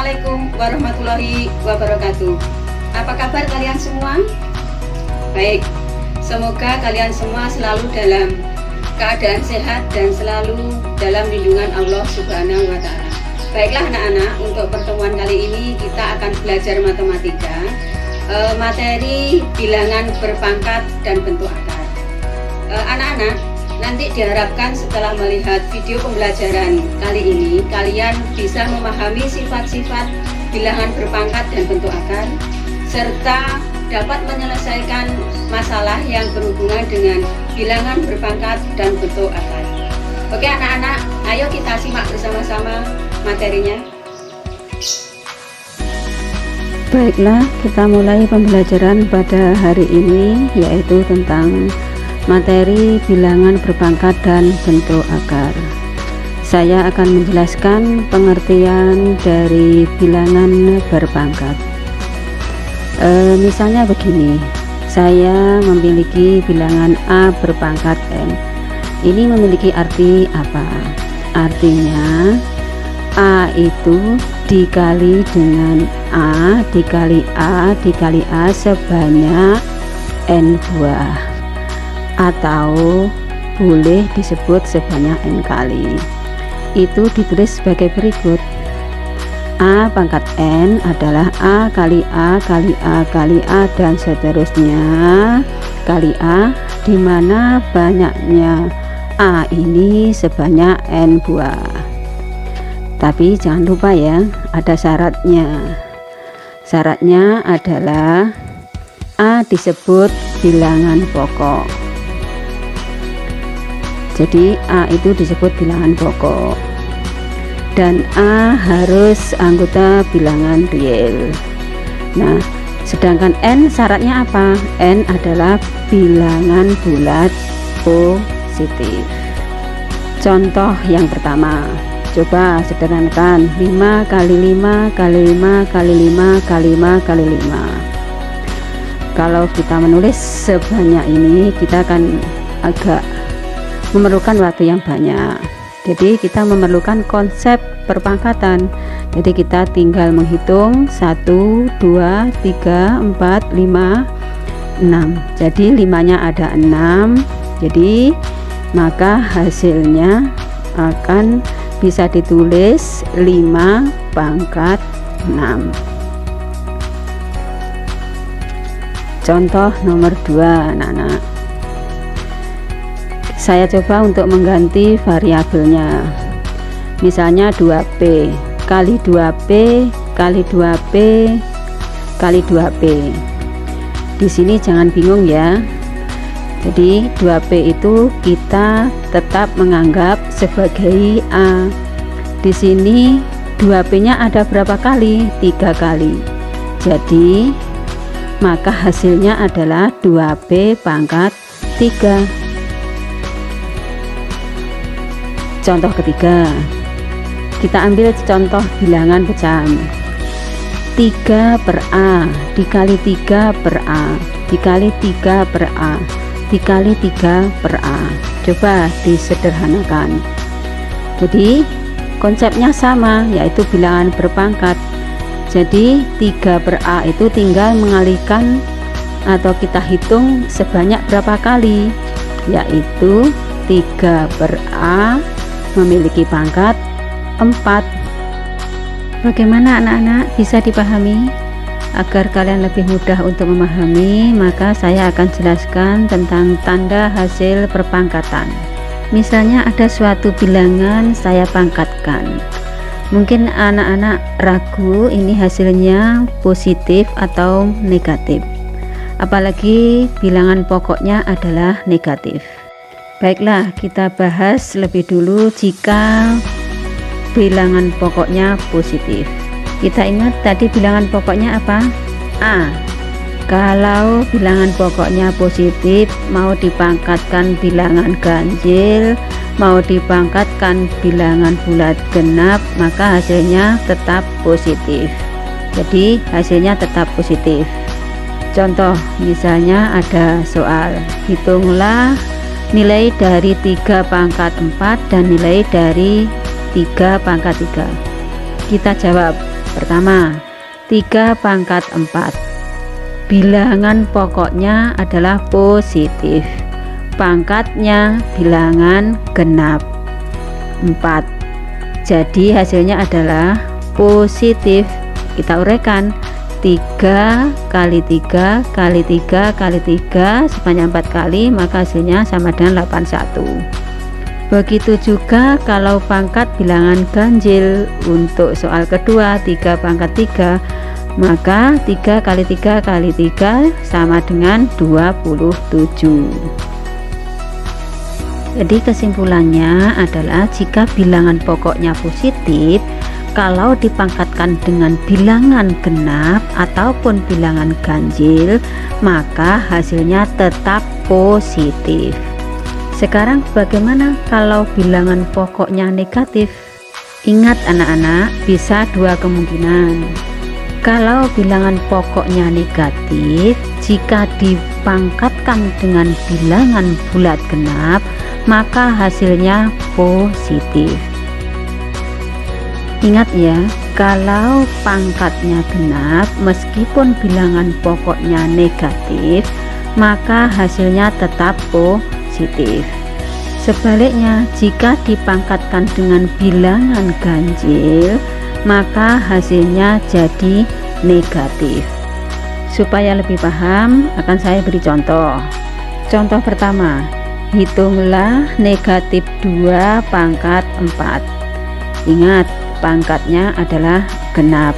Assalamualaikum warahmatullahi wabarakatuh. Apa kabar kalian semua? Baik, semoga kalian semua selalu dalam keadaan sehat dan selalu dalam lindungan Allah Subhanahu wa Ta'ala. Baiklah anak-anak, untuk pertemuan kali ini kita akan belajar matematika, materi bilangan berpangkat dan bentuk akar. Anak-anak, nanti diharapkan setelah melihat video pembelajaran kali ini, kalian bisa memahami sifat-sifat bilangan berpangkat dan bentuk akar, serta dapat menyelesaikan masalah yang berhubungan dengan bilangan berpangkat dan bentuk akar. Oke anak-anak, ayo kita simak bersama-sama materinya. Baiklah, kita mulai pembelajaran pada hari ini, yaitu tentang materi bilangan berpangkat dan bentuk akar. Saya akan menjelaskan pengertian dari bilangan berpangkat. Misalnya begini, saya memiliki bilangan A berpangkat N. Ini memiliki arti apa? Artinya A itu dikali dengan A dikali A dikali A sebanyak N buah, atau boleh disebut sebanyak N kali. Itu ditulis sebagai berikut: A pangkat N adalah A kali A kali A kali A dan seterusnya kali A, di mana banyaknya A ini sebanyak N buah. Tapi jangan lupa ya, ada syaratnya. Syaratnya adalah A disebut bilangan pokok. Jadi A itu disebut bilangan pokok, dan A harus anggota bilangan real. Nah, sedangkan N syaratnya apa? N adalah bilangan bulat positif. Contoh yang pertama, coba sederhanakan: 5 kali 5 kali 5 kali 5 kali 5 kali 5. Kalau kita menulis sebanyak ini, kita akan agak memerlukan waktu yang banyak. Jadi kita memerlukan konsep perpangkatan. Jadi kita tinggal menghitung 1, 2, 3, 4, 5, 6. Jadi 5-nya ada 6. Jadi maka hasilnya akan bisa ditulis 5 pangkat 6. Contoh nomor 2 anak-anak. Saya coba untuk mengganti variabelnya. Misalnya 2P kali 2P kali 2P kali 2P. Di sini jangan bingung ya. Jadi 2P itu kita tetap menganggap sebagai A. Di sini 2P-nya ada berapa kali? 3 kali. Jadi maka hasilnya adalah 2P pangkat 3. Contoh ketiga, kita ambil contoh bilangan pecahan. 3 per A dikali 3 per A dikali 3 per A dikali 3 per A. Coba disederhanakan. Jadi konsepnya sama, yaitu bilangan berpangkat. Jadi 3 per A itu tinggal mengalihkan atau kita hitung sebanyak berapa kali, yaitu 3 per A memiliki pangkat 4. Bagaimana anak-anak, bisa dipahami? Agar kalian lebih mudah untuk memahami, maka saya akan jelaskan tentang tanda hasil perpangkatan. Misalnya ada suatu bilangan saya pangkatkan. Mungkin anak-anak ragu ini hasilnya positif atau negatif, apalagi bilangan pokoknya adalah negatif. Baiklah, kita bahas lebih dulu jika bilangan pokoknya positif. Kita ingat tadi bilangan pokoknya apa? A. Kalau bilangan pokoknya positif, mau dipangkatkan bilangan ganjil, mau dipangkatkan bilangan bulat genap, maka hasilnya tetap positif. Jadi hasilnya tetap positif. Contoh, misalnya ada soal, hitunglah nilai dari 3 pangkat 4 dan nilai dari 3 pangkat 3. Kita jawab Pertama, 3 pangkat 4. Bilangan pokoknya adalah positif. Pangkatnya bilangan genap 4. Jadi hasilnya adalah positif. Kita uraikan, 3 kali 3 kali 3 kali 3 sebanyak 4 kali, maka hasilnya sama dengan 81. Begitu juga kalau pangkat bilangan ganjil. Untuk soal kedua, 3 pangkat 3, maka 3 kali 3 kali 3 sama dengan 27. Jadi kesimpulannya adalah jika bilangan pokoknya positif, kalau dipangkatkan dengan bilangan genap ataupun bilangan ganjil, maka hasilnya tetap positif. Sekarang bagaimana kalau bilangan pokoknya negatif? Ingat anak-anak, bisa 2 kemungkinan. Kalau bilangan pokoknya negatif, jika dipangkatkan dengan bilangan bulat genap, maka hasilnya positif. Ingat ya, kalau pangkatnya genap meskipun bilangan pokoknya negatif, maka hasilnya tetap positif. Sebaliknya, jika dipangkatkan dengan bilangan ganjil, maka hasilnya jadi negatif. Supaya lebih paham, akan saya beri contoh. Contoh pertama, hitunglah negatif 2 pangkat 4. Ingat, pangkatnya adalah genap.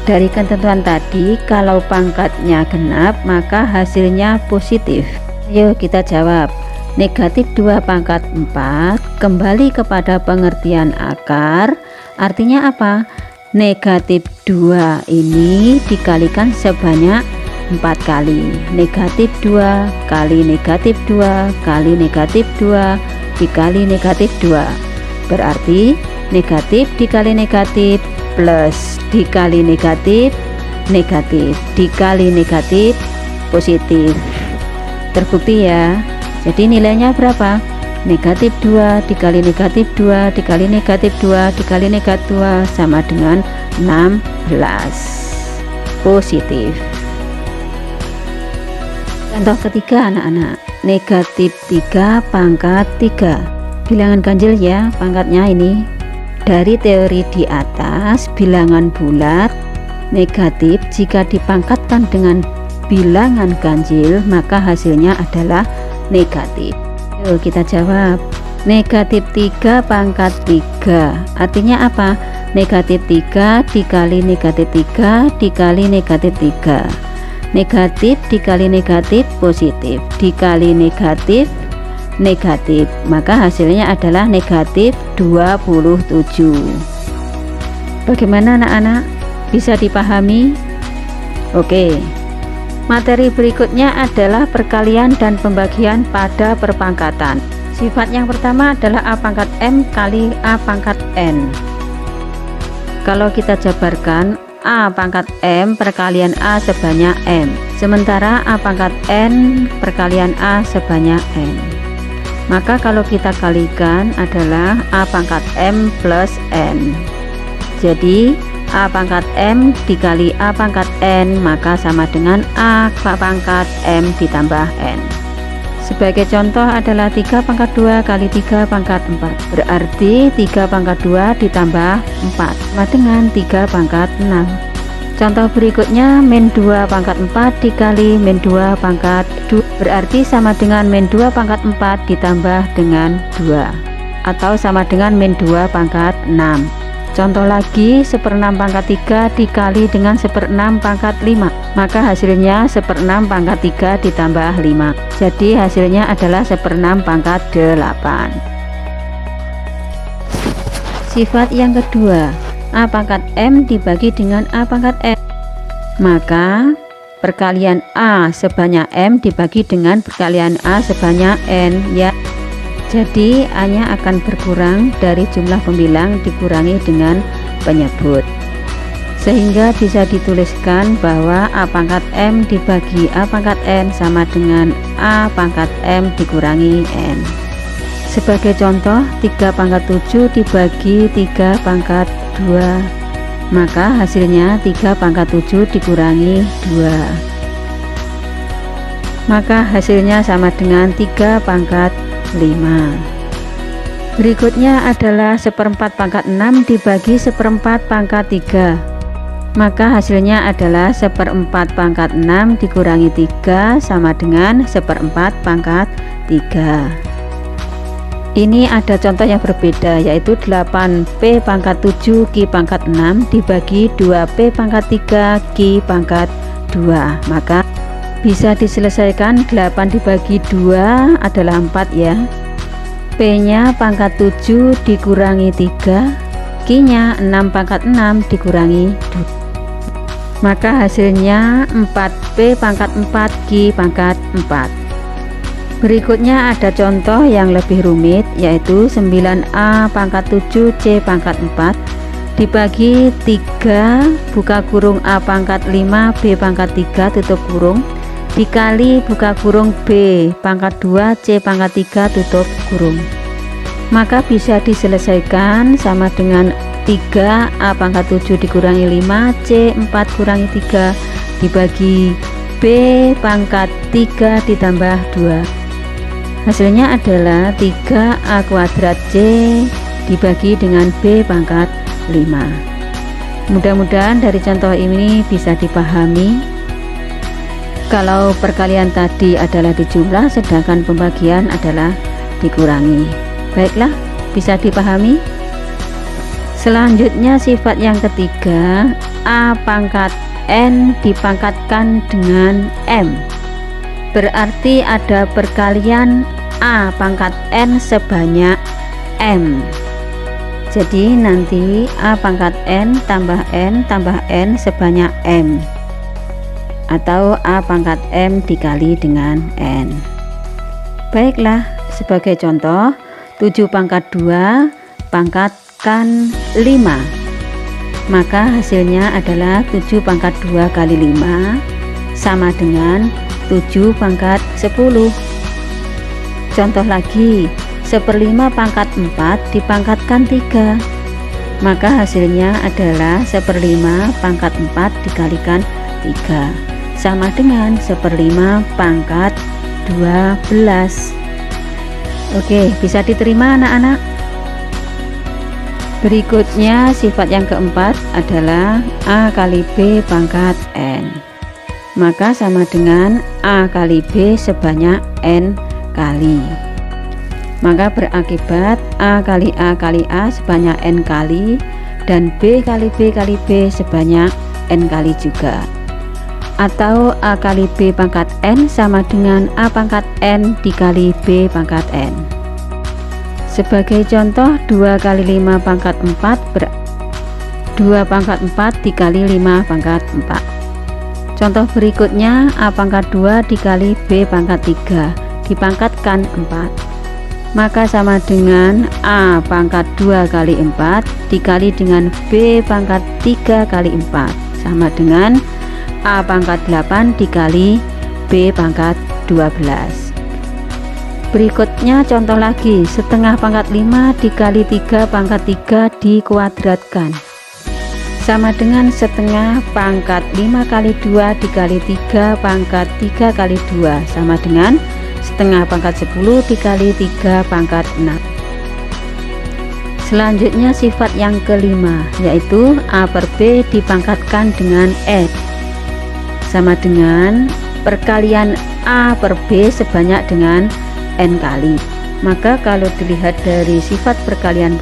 Dari ketentuan tadi, kalau pangkatnya genap, maka hasilnya positif. Ayo kita jawab. Negatif 2 pangkat 4 kembali kepada pengertian akar. Artinya apa? Negatif 2 ini dikalikan sebanyak 4 kali. Negatif 2 kali negatif 2 kali negatif 2 dikali negatif 2. Berarti negatif dikali negatif plus dikali negatif, negatif dikali negatif, positif. Terbukti ya. Jadi nilainya berapa? Negatif 2 dikali negatif 2 dikali negatif 2 dikali negatif 2 sama dengan 16. Positif. Contoh ketiga anak-anak, negatif 3 pangkat 3. Bilangan ganjil ya pangkatnya ini. Dari teori di atas, bilangan bulat negatif jika dipangkatkan dengan bilangan ganjil, maka hasilnya adalah negatif. Yuk kita jawab. Negatif 3 pangkat 3 artinya apa? Negatif 3 dikali negatif 3 dikali negatif 3. Negatif dikali negatif positif, dikali negatif negatif, maka hasilnya adalah negatif 27. Bagaimana anak-anak? Bisa dipahami? Oke. Materi berikutnya adalah perkalian dan pembagian pada perpangkatan. Sifat yang pertama adalah A pangkat M kali A pangkat N. Kalau kita jabarkan, A pangkat M perkalian A sebanyak M, sementara A pangkat N perkalian A sebanyak N. Maka kalau kita kalikan adalah A pangkat M plus N. Jadi A pangkat M dikali A pangkat N, maka sama dengan A pangkat M ditambah N. Sebagai contoh adalah 3 pangkat 2 kali 3 pangkat 4. Berarti 3 pangkat 2 ditambah 4 sama dengan 3 pangkat 6. Contoh berikutnya, min 2 pangkat 4 dikali min 2 pangkat 2. Berarti sama dengan min 2 pangkat 4 ditambah dengan 2. Atau sama dengan min 2 pangkat 6. Contoh lagi, 1/6 pangkat 3 dikali dengan 1/6 pangkat 5, maka hasilnya 1/6 pangkat 3 ditambah 5. Jadi hasilnya adalah 1/6 pangkat 8. Sifat yang kedua, A pangkat M dibagi dengan A pangkat N. Maka perkalian A sebanyak M dibagi dengan perkalian A sebanyak N ya. Jadi A-nya akan berkurang dari jumlah pembilang dikurangi dengan penyebut, sehingga bisa dituliskan bahwa A pangkat M dibagi A pangkat N sama dengan A pangkat M dikurangi N. Sebagai contoh, 3 pangkat 7 dibagi 3 pangkat 2 maka hasilnya 3 pangkat 7 dikurangi 2, maka hasilnya sama dengan 3 pangkat 5. Berikutnya adalah 1/4 pangkat 6 dibagi 1/4 pangkat 3, maka hasilnya adalah 1/4 pangkat 6 dikurangi 3 sama dengan 1/4 pangkat 3. Ini ada contoh yang berbeda, yaitu 8P pangkat 7 Q pangkat 6 dibagi 2P pangkat 3 Q pangkat 2, maka bisa diselesaikan. 8 dibagi 2 adalah 4 ya. P nya pangkat 7 dikurangi 3, Q nya 6 pangkat 6 dikurangi 2, maka hasilnya 4P pangkat 4 Q pangkat 4. Berikutnya ada contoh yang lebih rumit, yaitu 9A pangkat 7 C pangkat 4 dibagi 3 buka kurung A pangkat 5 B pangkat 3 tutup kurung dikali buka kurung B pangkat 2 C pangkat 3 tutup kurung, maka bisa diselesaikan sama dengan 3A pangkat 7 dikurangi 5 C 4 kurangi 3 dibagi B pangkat 3 ditambah 2, hasilnya adalah 3A kuadrat C dibagi dengan B pangkat 5. Mudah-mudahan dari contoh ini bisa dipahami kalau perkalian tadi adalah dijumlah sedangkan pembagian adalah dikurangi. Baiklah, bisa dipahami. Selanjutnya sifat yang ketiga, A pangkat N dipangkatkan dengan M, berarti ada perkalian A pangkat N sebanyak M. Jadi nanti A pangkat N tambah N sebanyak M, atau A pangkat M dikali dengan N. Baiklah, sebagai contoh 7 pangkat 2 pangkatkan 5, maka hasilnya adalah 7 pangkat 2 kali 5 sama dengan 7 pangkat 10. Contoh lagi, 1/5 pangkat 4 dipangkatkan 3, maka hasilnya adalah 1/5 pangkat 4 dikalikan 3 sama dengan 1/5 pangkat 12. Oke, bisa diterima anak-anak? Berikutnya sifat yang keempat adalah A kali B pangkat N, maka sama dengan A kali B sebanyak N kali, maka berakibat A kali A sebanyak N kali dan B kali B kali B sebanyak N kali juga, atau A kali B pangkat N sama dengan A pangkat N dikali B pangkat N. Sebagai contoh 2 kali 5 pangkat 4 2 pangkat 4 dikali 5 pangkat 4. Contoh berikutnya A pangkat 2 dikali B pangkat 3 dipangkatkan 4, maka sama dengan A pangkat 2 kali 4 dikali dengan B pangkat 3 kali 4 sama dengan A pangkat 8 dikali B pangkat 12. Berikutnya contoh lagi, setengah pangkat 5 dikali 3 pangkat 3 dikuadratkan sama dengan setengah pangkat 5 kali 2 dikali 3 pangkat 3 kali 2 sama dengan setengah pangkat 10 dikali 3 pangkat 6. Selanjutnya sifat yang kelima, yaitu A per B dipangkatkan dengan N sama dengan perkalian A per B sebanyak dengan N kali. Maka kalau dilihat dari sifat perkalian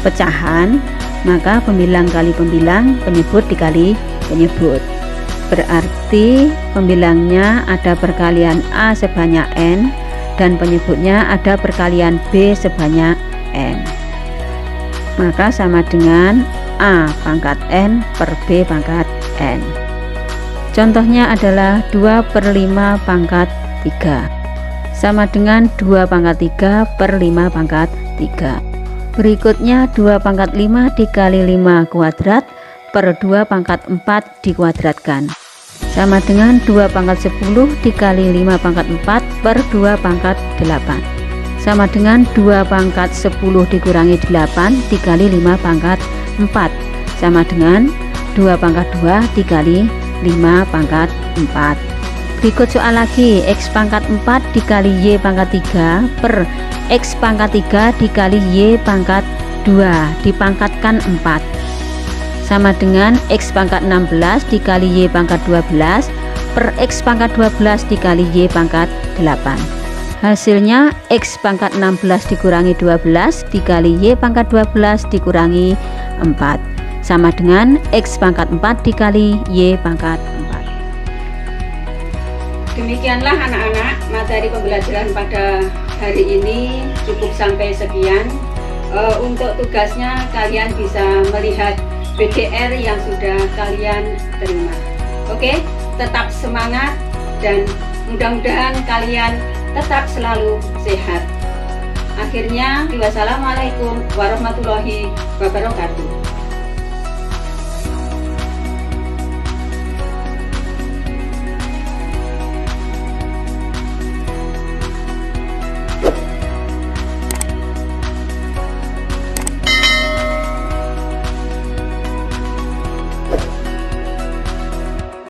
pecahan, maka pembilang kali pembilang, penyebut dikali penyebut, berarti pembilangnya ada perkalian A sebanyak N dan penyebutnya ada perkalian B sebanyak N, maka sama dengan A pangkat N per B pangkat N. Contohnya adalah 2/5 pangkat 3 sama dengan 2 pangkat 3 per 5 pangkat 3. Berikutnya 2 pangkat 5 dikali 5 kuadrat per 2 pangkat 4 dikuadratkan sama dengan 2 pangkat 10 dikali 5 pangkat 4 per 2 pangkat 8 sama dengan 2 pangkat 10 dikurangi 8 dikali 5 pangkat 4 sama dengan 2 pangkat 2 dikali 5 pangkat 4. Berikut soal lagi, X pangkat 4 dikali Y pangkat 3 per X pangkat 3 dikali Y pangkat 2 dipangkatkan 4 sama dengan X pangkat 16 dikali Y pangkat 12 per X pangkat 12 dikali Y pangkat 8. Hasilnya X pangkat 16 dikurangi 12 dikali Y pangkat 12 dikurangi 4 sama dengan X pangkat 4 dikali Y pangkat 4. Demikianlah anak-anak, materi pembelajaran pada hari ini cukup sampai sekian. Untuk tugasnya kalian bisa melihat BDR yang sudah kalian terima. Oke, tetap semangat dan mudah-mudahan kalian tetap selalu sehat. Akhirnya, wassalamualaikum warahmatullahi wabarakatuh.